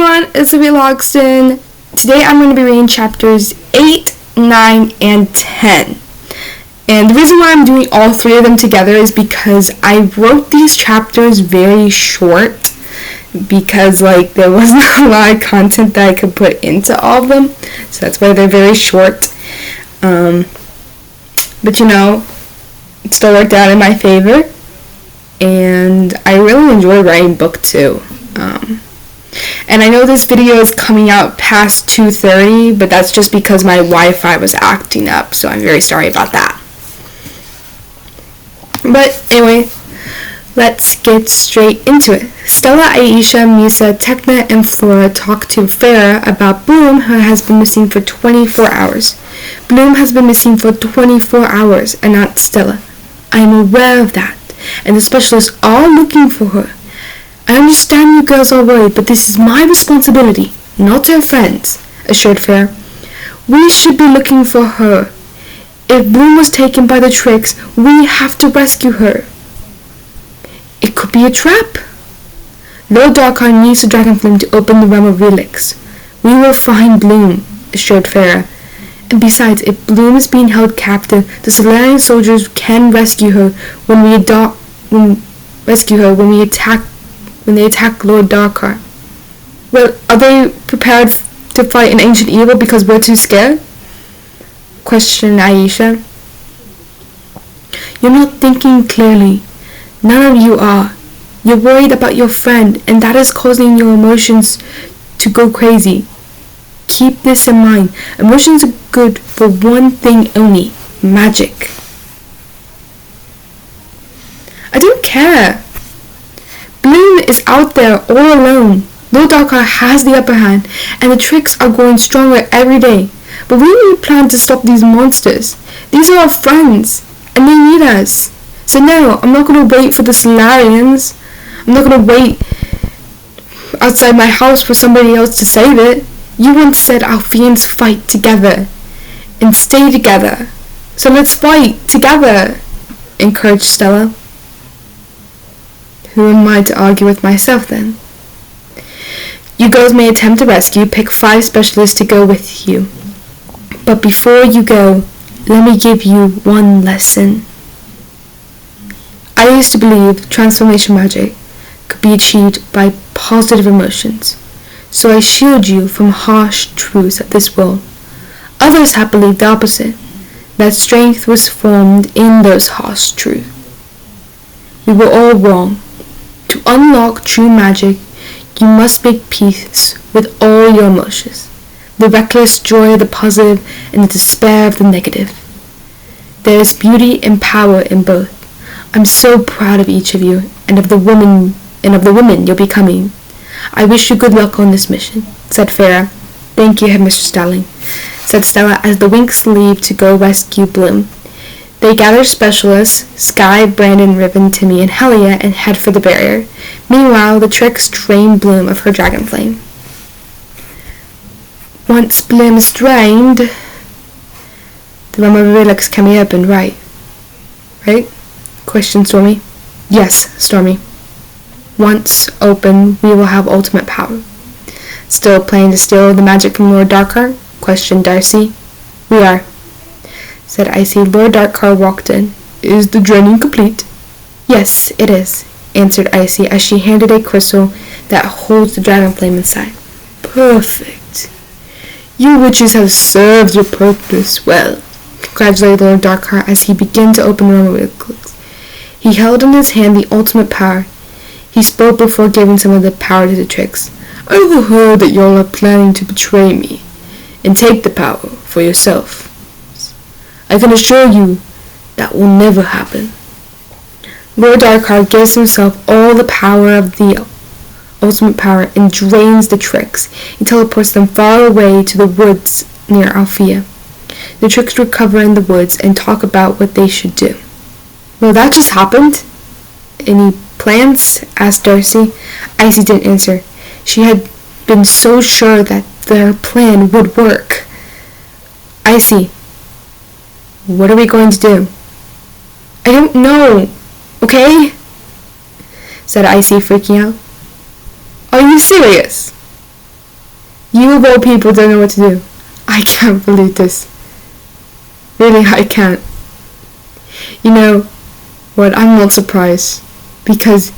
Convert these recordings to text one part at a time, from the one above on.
everyone, it's Logston. Today I'm going to be reading chapters 8, 9, and 10. And the reason why I'm doing all three of them together is because I wrote these chapters very short because there wasn't a lot of content that I could put into all of them. So that's why they're very short. But it still worked out in my favor. And I really enjoy writing book 2. And I know this video is coming out past 2:30, but that's just because my Wi-Fi was acting up, so I'm very sorry about that. But anyway, let's get straight into it. Stella, Aisha, Misa, Tekna, and Flora talk to Farah about Bloom, who has been missing for 24 hours. Bloom has been missing for 24 hours, announced Stella. I am aware of that, and the specialists are looking for her. I understand you girls are worried, but this is my responsibility, not your friends, assured Farah. We should be looking for her. If Bloom was taken by the tricks, we have to rescue her. It could be a trap. Lord Darkheart needs the dragon flame to open the realm of relics. We will find Bloom, assured Farah. And besides, if Bloom is being held captive, the Solarian soldiers can rescue her when they attack Lord Darkheart. Well, are they prepared to fight an ancient evil because we're too scared? Questioned Aisha. You're not thinking clearly. None of you are. You're worried about your friend, and that is causing your emotions to go crazy. Keep this in mind. Emotions are good for one thing only: magic. I don't care. Bloom is out there all alone. Lord Darkheart has the upper hand, and the tricks are growing stronger every day. But we need a plan to stop these monsters. These are our friends, and they need us. So no, I'm not going to wait for the Solarians. I'm not going to wait outside my house for somebody else to save it. You once said our fiends fight together and stay together. So let's fight together, encouraged Stella. Who am I to argue with myself then? You girls may attempt to rescue. Pick 5 specialists to go with you. But before you go, let me give you one lesson. I used to believe transformation magic could be achieved by positive emotions, so I shield you from harsh truths of this world. Others have believed the opposite, that strength was formed in those harsh truths. We were all wrong. To unlock true magic, you must make peace with all your emotions, the reckless joy of the positive and the despair of the negative. There is beauty and power in both. I'm so proud of each of you and of the woman you're becoming. I wish you good luck on this mission, said Farah. Thank you, Headmistress Darling, said Stella as the Winx leave to go rescue Bloom. They gather specialists, Sky, Brandon, Riven, Timmy, and Helia, and head for the barrier. Meanwhile, the tricks drain Bloom of her dragon flame. Once Bloom is drained, the realm of relics can be opened, right? Right? Questioned Stormy. Yes, Stormy. Once open, we will have ultimate power. Still planning to steal the magic from Lord Darkheart? Questioned Darcy. We are, said Icy. Lord Darkheart walked in. Is the draining complete? Yes, it is, answered Icy as she handed a crystal that holds the dragon flame inside. Perfect. You witches have served your purpose well, congratulated Lord Darkheart as he began to open the realm of relics. He held in his hand the ultimate power. He spoke before giving some of the power to the tricks. I overheard that y'all are planning to betray me and take the power for yourself. I can assure you that will never happen. Lord Darkheart gives himself all the power of the ultimate power and drains the tricks. He teleports them far away to the woods near Althea. The tricks recover in the woods and talk about what they should do. Well, that just happened. Any plans? Asked Darcy. Icy didn't answer. She had been so sure that their plan would work. Icy, what are we going to do? I don't know, okay? Said Icy, freaking out. Are you serious? You of all people don't know what to do. I can't believe this. Really, I can't. You know what, I'm not surprised. Because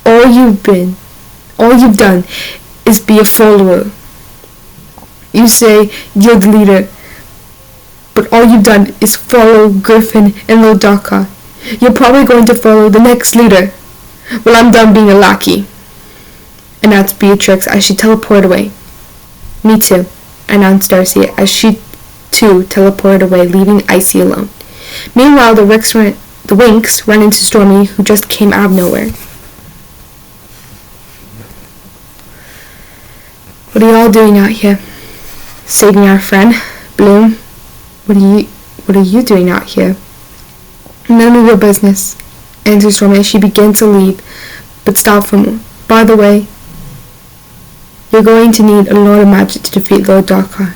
all you've done is be a follower. You say you're the leader, but all you've done is follow Griffin and Lil Darkar. You're probably going to follow the next leader. Well, I'm done being a lackey, announced Beatrix as she teleported away. Me too, announced Darcy as she too teleported away, leaving Icy alone. Meanwhile, the Winx ran into Stormy, who just came out of nowhere. What are y'all doing out here? Saving our friend, Bloom. What are you doing out here? None of your business, answered Stormy as she began to leave, but stopped for more. By the way, you're going to need a lot of magic to defeat Lord Darkar,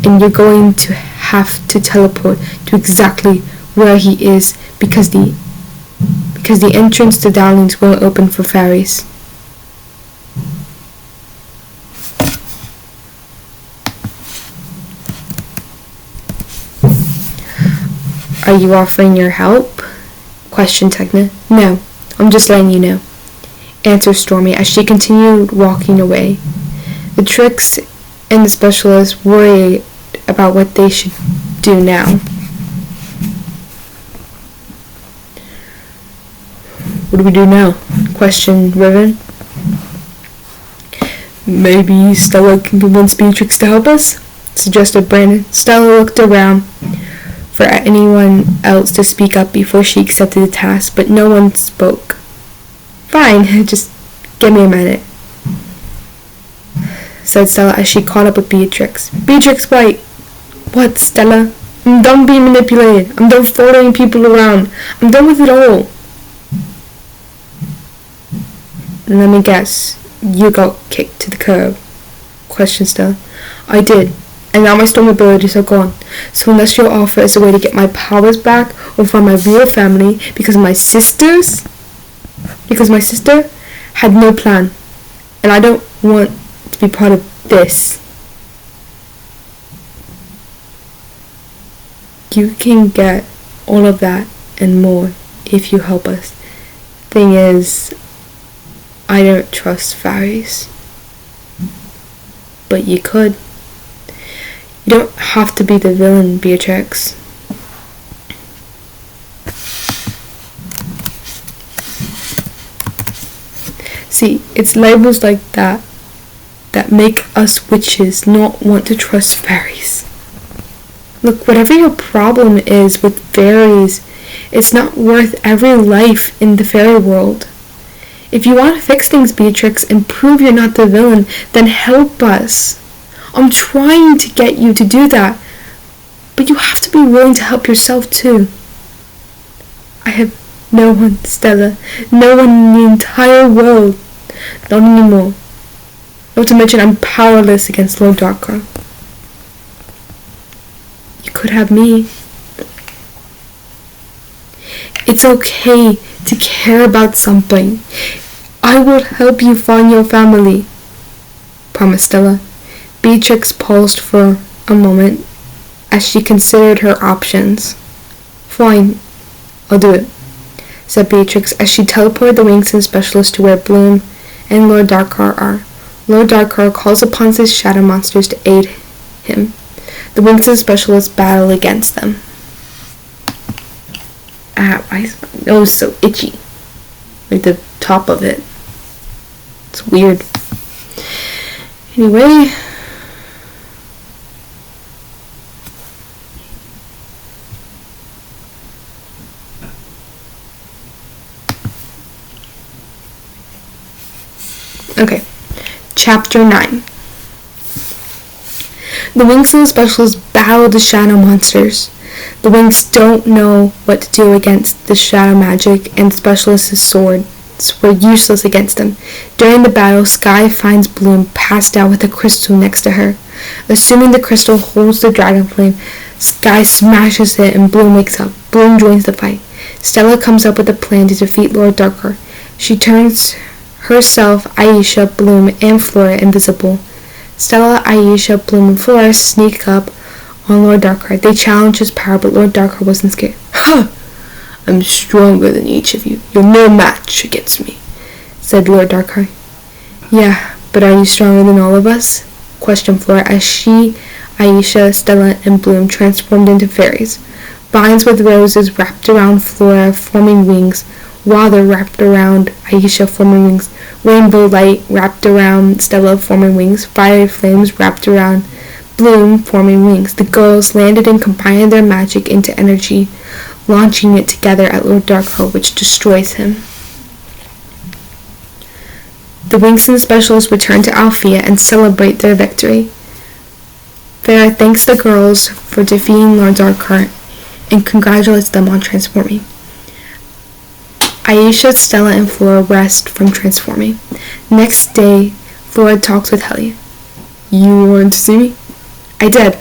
and you're going to have to teleport to exactly where he is because the entrance to Dowlings won't open for fairies. Are you offering your help? Questioned Techna. No, I'm just letting you know, answered Stormy as she continued walking away. The Tricks and the Specialists worried about what they should do now. What do we do now? Questioned Riven. Maybe Stella can convince Beatrix to help us? Suggested Brandon. Stella looked around for anyone else to speak up before she accepted the task, but no one spoke. Fine, just give me a minute, said Stella as she caught up with Beatrix. Beatrix, wait. What, Stella? I'm done being manipulated. I'm done following people around. I'm done with it all. Let me guess, you got kicked to the curb? Questioned Stella. I did. And now my storm abilities are gone. So unless your offer is a way to get my powers back or find my real family because my sister had no plan. And I don't want to be part of this. You can get all of that and more if you help us. Thing is, I don't trust fairies. But you could. You don't have to be the villain, Beatrix. See, it's labels like that make us witches not want to trust fairies. Look, whatever your problem is with fairies, it's not worth every life in the fairy world. If you want to fix things, Beatrix, and prove you're not the villain, then help us. I'm trying to get you to do that, but you have to be willing to help yourself too. I have no one, Stella, no one in the entire world, not anymore. Not to mention I'm powerless against Lord Darkar. You could have me. It's okay to care about something. I will help you find your family, promised Stella. Beatrix paused for a moment as she considered her options. Fine, I'll do it, said Beatrix as she teleported the Winx and Specialist to where Bloom and Lord Darkar are. Lord Darkar calls upon his shadow monsters to aid him. The Winx and Specialist battle against them. Why is my nose so itchy? Like the top of it. It's weird. Anyway. Okay. Chapter 9. The Winx and the Specialists battle the shadow monsters. The Winx don't know what to do against the shadow magic, and the Specialist's swords were useless against them. During the battle, Sky finds Bloom passed out with a crystal next to her. Assuming the crystal holds the dragon flame, Sky smashes it and Bloom wakes up. Bloom joins the fight. Stella comes up with a plan to defeat Lord Darkar. She turns herself, Aisha, Bloom, and Flora invisible. Stella, Aisha, Bloom, and Flora sneak up on Lord Darkrai. They challenge his power, but Lord Darkrai wasn't scared. "Ha! I'm stronger than each of you. You're no match against me," said Lord Darkrai. "Yeah, but are you stronger than all of us?" questioned Flora as she, Aisha, Stella, and Bloom transformed into fairies. Vines with roses wrapped around Flora, forming wings. Water wrapped around Aisha, forming wings. Rainbow light wrapped around Stella, forming wings. Fire flames wrapped around Bloom, forming wings. The girls landed and combined their magic into energy, launching it together at Lord Darkrai, which destroys him. The Winx and Specials return to Althea and celebrate their victory. Farah thanks the girls for defeating Lord Darkrai and congratulates them on transforming. Aisha, Stella, and Flora rest from transforming. Next day, Flora talks with Helia. "You wanted to see me?" "I did.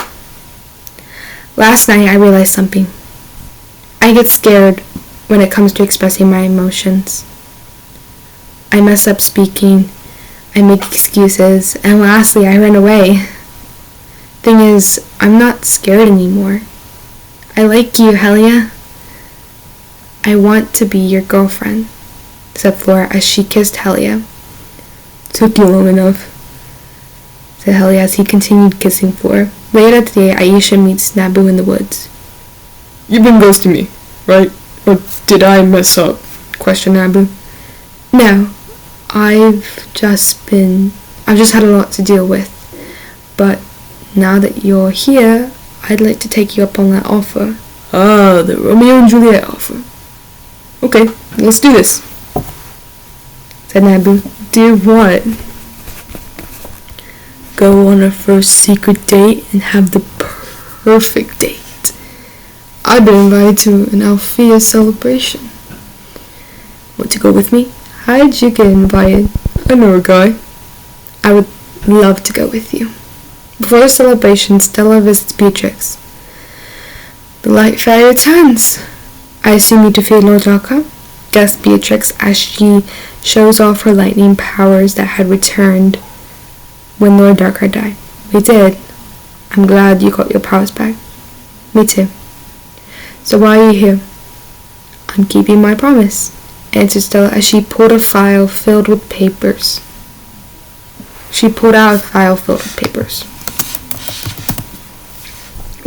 Last night I realized something. I get scared when it comes to expressing my emotions. I mess up speaking, I make excuses, and lastly I ran away. Thing is, I'm not scared anymore. I like you, Helia. I want to be your girlfriend," said Flora as she kissed Helia. "Took you long enough," said Helia as he continued kissing Flora. Later that day, Aisha meets Naboo in the woods. "You've been ghosting me, right? Or did I mess up?" questioned Naboo. "No, I've just had a lot to deal with. But now that you're here, I'd like to take you up on that offer." "Ah, the Romeo and Juliet offer. Okay, let's do this," said Naboo. "Do what?" "Go on a first secret date and have the perfect date. I've been invited to an Althea celebration. Want to go with me?" "How'd you get invited?" "I know a guy." "I would love to go with you." Before the celebration, Stella visits Beatrix. "The Light Fairy returns. I assume you defeated Lord Darkrai?" guessed Beatrix as she shows off her lightning powers that had returned when Lord Darkrai died. "We did. I'm glad you got your powers back." "Me too." "So why are you here?" "I'm keeping my promise," answered Stella as she pulled a file filled with papers. She pulled out a file filled with papers.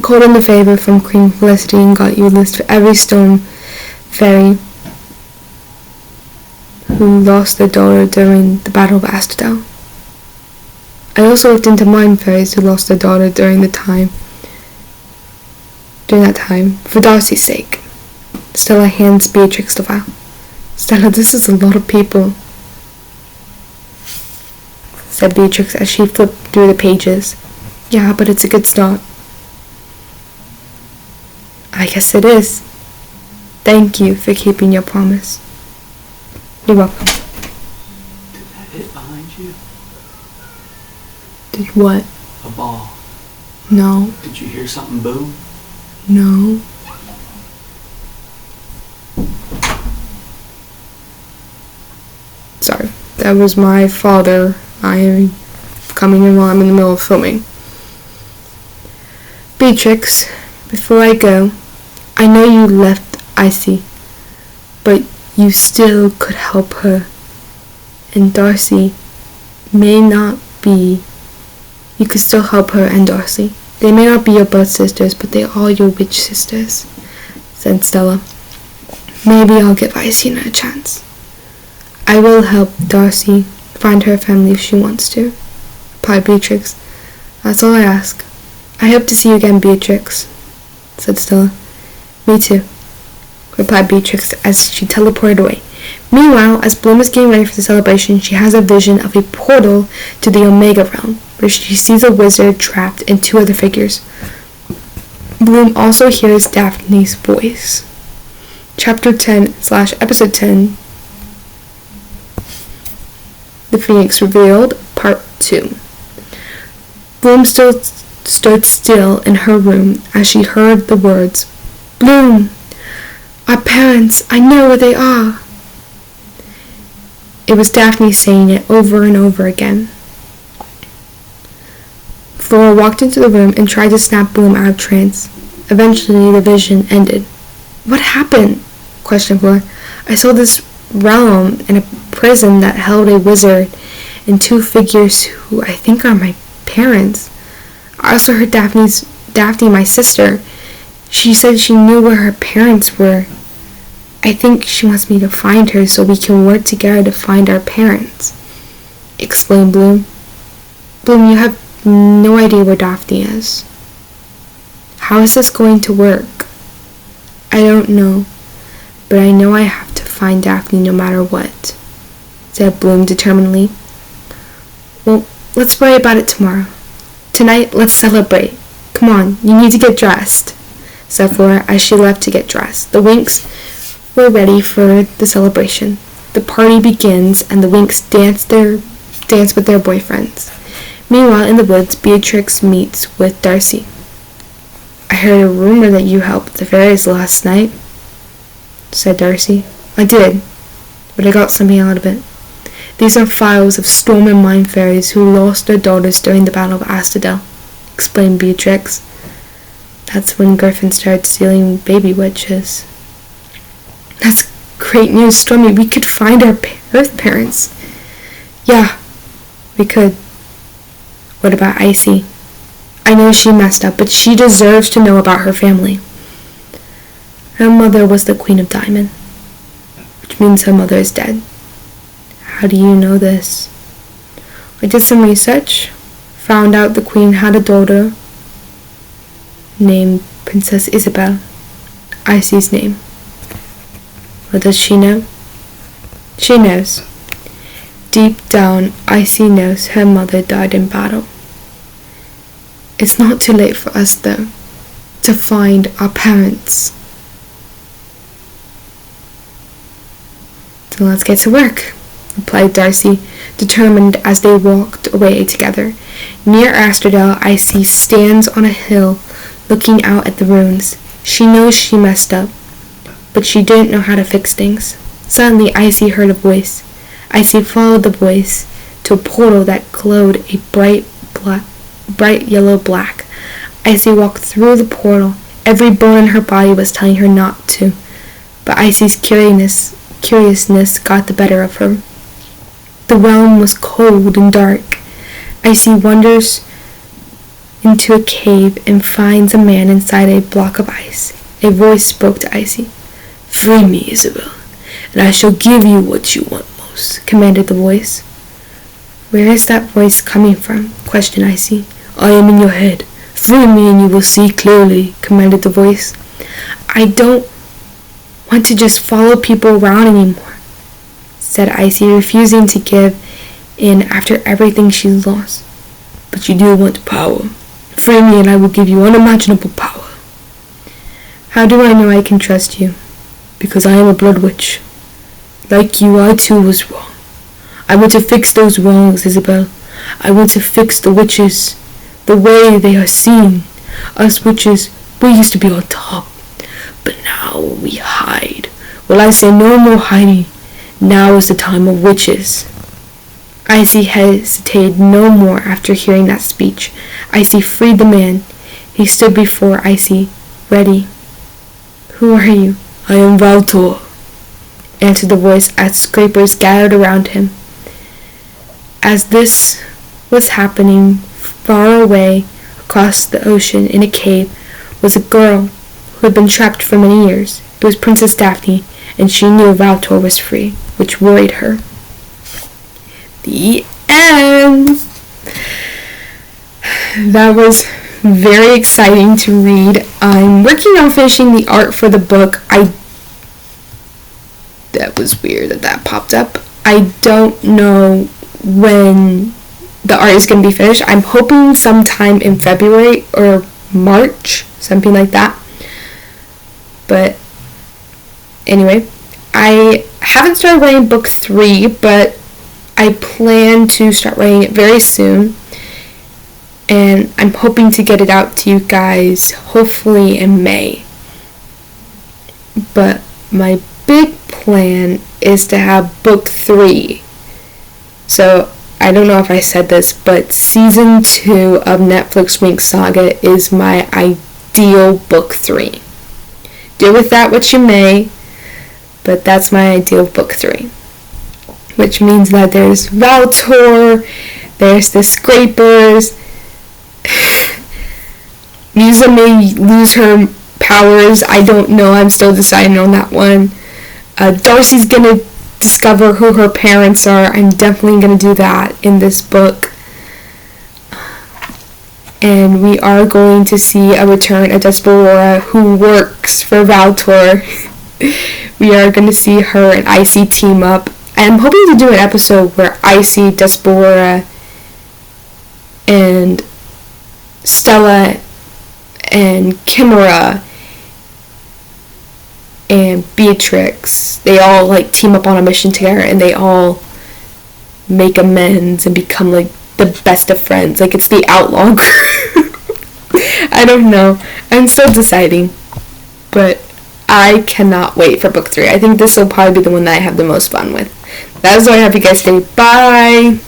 "Called in the favor from Queen Felicity and got you a list for every stone fairy who lost their daughter during the Battle of Astadel. I also looked into mind fairies who lost their daughter during that time, for Darcy's sake." Stella hands Beatrix the file. "Stella, this is a lot of people," said Beatrix as she flipped through the pages. "Yeah, but it's a good start." "I guess it is. Thank you for keeping your promise." "You're welcome." Did that hit behind you? Did what? A ball. No. Did you hear something boom? No. Sorry, that was my father. I am coming in while I'm in the middle of filming. "Beatrix, before I go, I know you left Icy, but you still could help her. And Darcy may not be. You could still help her and Darcy. They may not be your blood sisters, but they are your witch sisters," said Stella. "Maybe I'll give Icy another chance. I will help Darcy find her family if she wants to," replied Beatrix. "That's all I ask." "I hope to see you again, Beatrix," said Stella. "Me too," replied Beatrix as she teleported away. Meanwhile, as Bloom is getting ready for the celebration, she has a vision of a portal to the Omega Realm, where she sees a wizard trapped and two other figures. Bloom also hears Daphne's voice. Chapter 10/Episode 10, The Phoenix Revealed, Part 2. Bloom still stood still in her room as she heard the words, "Bloom! Our parents! I know where they are!" It was Daphne saying it over and over again. Flora walked into the room and tried to snap Bloom out of trance. Eventually, the vision ended. "What happened?" questioned Flora. "I saw this realm in a prison that held a wizard and two figures who I think are my parents. I also heard Daphne, my sister. She said she knew where her parents were. I think she wants me to find her so we can work together to find our parents," explained Bloom. "Bloom, you have no idea where Daphne is. How is this going to work?" "I don't know, but I know I have to find Daphne no matter what," said Bloom determinedly. "Well, let's worry about it tomorrow. Tonight, let's celebrate. Come on, you need to get dressed," said Flora as she left to get dressed. The Winx were ready for the celebration. The party begins and the Winx dance with their boyfriends. Meanwhile, in the woods, Beatrix meets with Darcy. "I heard a rumor that you helped the fairies last night," said Darcy. "I did, but I got something out of it. These are files of storm and mine fairies who lost their daughters during the Battle of Astadel," explained Beatrix. "That's when Griffin started stealing baby witches." "That's great news, Stormy. We could find our Earth parents." "Yeah, we could." "What about Icy? I know she messed up, but she deserves to know about her family." "Her mother was the Queen of Diamond, which means her mother is dead." "How do you know this?" "I did some research. Found out the Queen had a daughter named Princess Isabel, Icy's name." "What does she know?" "She knows. Deep down, Icy knows her mother died in battle. It's not too late for us, though, to find our parents." "So let's get to work," replied Darcy, determined as they walked away together. Near Astrodel, Icy stands on a hill looking out at the ruins. She knows she messed up, but she didn't know how to fix things. Suddenly, Icy heard a voice. Icy followed the voice to a portal that glowed a bright yellow black. Icy walked through the portal. Every bone in her body was telling her not to, but Icy's curiousness got the better of her. The realm was cold and dark. Icy wanders into a cave and finds a man inside a block of ice. A voice spoke to Icy. "Free me, Isabel, and I shall give you what you want most," commanded the voice. "Where is that voice coming from?" questioned Icy. "I am in your head. Free me and you will see clearly," commanded the voice. "I don't want to just follow people around anymore," said Icy, refusing to give in after everything she lost. "But you do want power. Free me and I will give you unimaginable power." "How do I know I can trust you?" "Because I am a blood witch. Like you, I too was wrong. I want to fix those wrongs, Isabel. I want to fix the witches, the way they are seen. Us witches, we used to be on top, but now we hide. Well, I say no more hiding. Now is the time of witches." Icy hesitated no more after hearing that speech. Icy freed the man. He stood before Icy, ready. "Who are you?" "I am Valtor," answered the voice as scrapers gathered around him. As this was happening, far away across the ocean in a cave was a girl who had been trapped for many years. It was Princess Daphne, and she knew Valtor was free, which worried her. The end! That was very exciting to read. I'm working on finishing the art for the book. That was weird that popped up. I don't know when the art is going to be finished. I'm hoping sometime in February or March, something like that. But anyway, I haven't started writing book 3, but I plan to start writing it very soon. And I'm hoping to get it out to you guys hopefully in May. But my big plan is to have book 3. So I don't know if I said this, but season 2 of Netflix Winx Saga is my ideal book 3. Do with that what you may, but that's my ideal book 3. Which means that there's Valtor, there's the Scrapers, Musa may lose her powers, I don't know, I'm still deciding on that one. Darcy's gonna discover who her parents are. I'm definitely gonna do that in this book. And we are going to see a return of Desperora, who works for Valtor. We are going to see her and Icy team up. I'm hoping to do an episode where Icy, Desperora, and Stella, and Chimera, and Beatrix, they all like team up on a mission together, and they all make amends and become like the best of friends. Like it's the outlaw group. I don't know. I'm still deciding, but I cannot wait for book 3. I think this will probably be the one that I have the most fun with. That is all I have you guys today. Bye!